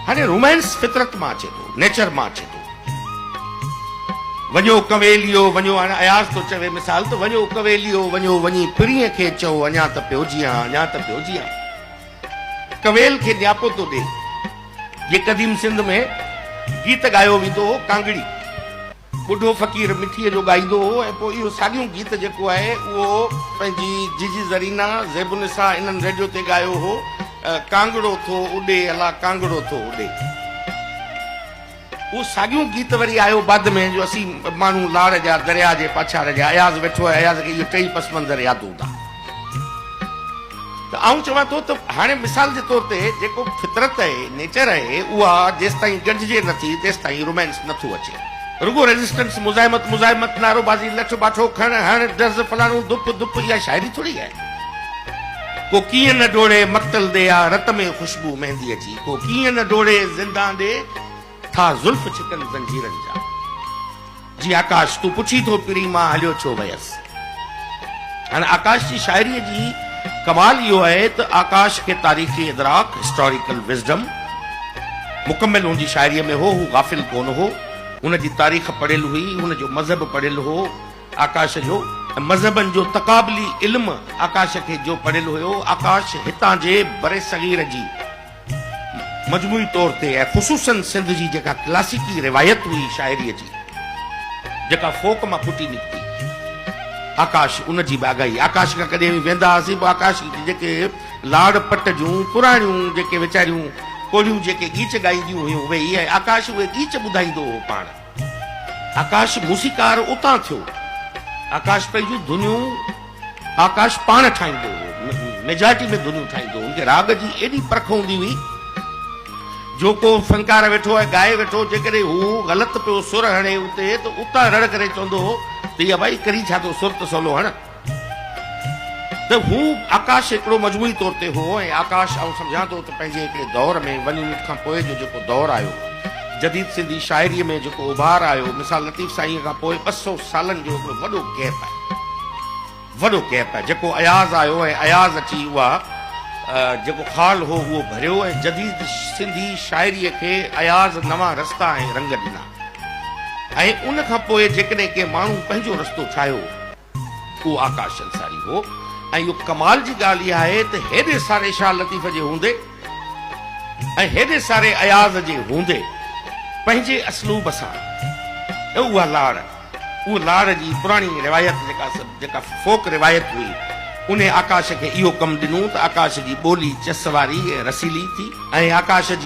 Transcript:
हाणे रोमांस फितरत मां अचे थो, नेचर मां अचे थो। वञो कवेलियो वञो, हाणे अयाज़ थो चवे मिसाल त वञो कवेलियो वञो, वञी पिरीअ खे चओ अञा त पियोजियां, अञा त पियोजियां। कवेल खे न्यापो थो ॾे। ये क़दीम सिंध में गीत ॻायो वेंदो हो, कांगड़ी बुढ़ो फ़कीर मिठीअ जो ॻाईंदो हो, ऐं पोइ इहो साॻियो गीत जेको आहे उहो पंहिंजी जीजी ज़रीना ज़ेबुनिसा इन्हनि रेडियो ते ॻायो हो, कांगड़ो थो उॾे अला कांगड़ो थो उॾे। उहो साॻियो गीत वरी आयो बाद में, जो असीं माण्हू लाड़ जा दरिया जे पाछाड़ जा, अयाज़ वेठो आहे, अयाज़ खे इहे टई पस मंज़र यादि हूंदा। त आऊं चवां थो त हाणे मिसाल जे तौर ते जेको फितरत आहे, नेचर आहे, उहा जेसि ताईं गॾिजे नथी तेसि ताईं रोमांस नथो अचे। रुगो रेजिस्टेंस, मुज़ाहिमत मुज़ाहिमत, नारोबाज़ी, लठ बाठो खण हण डज़ फलाणो दुप दुप, इहा शाइरी थोरी आहे। को कीअं न डोड़े मक़तल दे आ रत में ख़ुशबू मेहंदी अची, को कीअं न डोड़े ज़िंदा दे था ज़ुल्फ़ छिकन ज़ंजीरनि जा। जी आकाश तूं पुछी थो पिरी मां हलियो छो वयसि। हाणे आकाश जी शाइरीअ जी कमाल इहो आहे त आकाश खे तारीख़ी इदराक, हिस्टोरिकल विज़डम मुकमिल हुनजी शाइरीअ में हो। हू गाफ़िल कोन हो, हुनजी तारीख़ पढ़ियल हुई, हुनजो मज़हब पढ़ियल हो आकाश जो, मज़हबनि जो तक़ाबली इल्म आकाश खे जो पढ़ियल हुयो। आकाश हितां जे बरे सग़ीर जी मजमूई तौर ते ऐं ख़ुसूसन सिंध जी जेका क्लासिकी रिवायत हुई शाइरीअ जी, जेका फोक मां फुटी निकिती, आकाश उनजी बागाई। आकाश खां कॾहिं वेंदा हुआसीं, पोइ आकाश जेके लाड़ पट जूं पुराणियूं जेके वीचारियूं कोलियूं जेके गीच ॻाईंदियूं हुयूं, उहे इहे आकाश उहे गीच ॿुधाईंदो हो पाण। आकाश मूसीकार उतां थियो। आकाश पंहिंजूं धुनियूं आकाश पाण ठाहींदो हो, मेजॉरिटी में धुनियूं ठाहींदो हो। उनखे राग जी एॾी परख हूंदी हुई, जो को फनकार वेठो आहे ॻाए वेठो, जेकॾहिं हू ग़लति पियो सुर हणे उते, त उतां रड़ करे चवंदो हो त इहा भाई करी छा थो, सुर त सवलो हण। त हू आकाश हिकिड़ो मजमूई तौर ते हो। ऐं आकाश आउं सम्झां थो त पंहिंजे हिकिड़े दौर में, वन यूनिट खां पोइ जो जेको दौर आयो, जदीद सिंधी शाइरीअ में जेको उभार आयो, मिसाल लतीफ़ साईं खां पोइ 200 सालनि जो हिकिड़ो वॾो गैप आहे, वॾो गैप आहे। जेको अयाज़ आयो ऐं अयाज़ अची उहा जेको ख़ाल हो उहो भरियो, ऐं जदीद सिंधी शाइरीअ खे अयाज़ नवां रस्ता ऐं रंग ॾिना। ऐं उन खां पोइ जेकॾहिं के माण्हू पंहिंजो रस्तो ठाहियो, उहो आकाश अंसारी हो। ऐं इहो कमाल जी ॻाल्हि इहा आहे त हेॾे सारे शाह लतीफ़ जे हूंदे ऐं हेॾे सारे अयाज़ जे हूंदे पंहिंजे असलूब सां उहा लाड़ जी पुराणी रिवायत जेका फोक रिवायत हुई, उन आकाश खे इहो कमु ॾिनो त आकाश जी ॿोली चस वारी ऐं रसीली थी, ऐं आकाश जी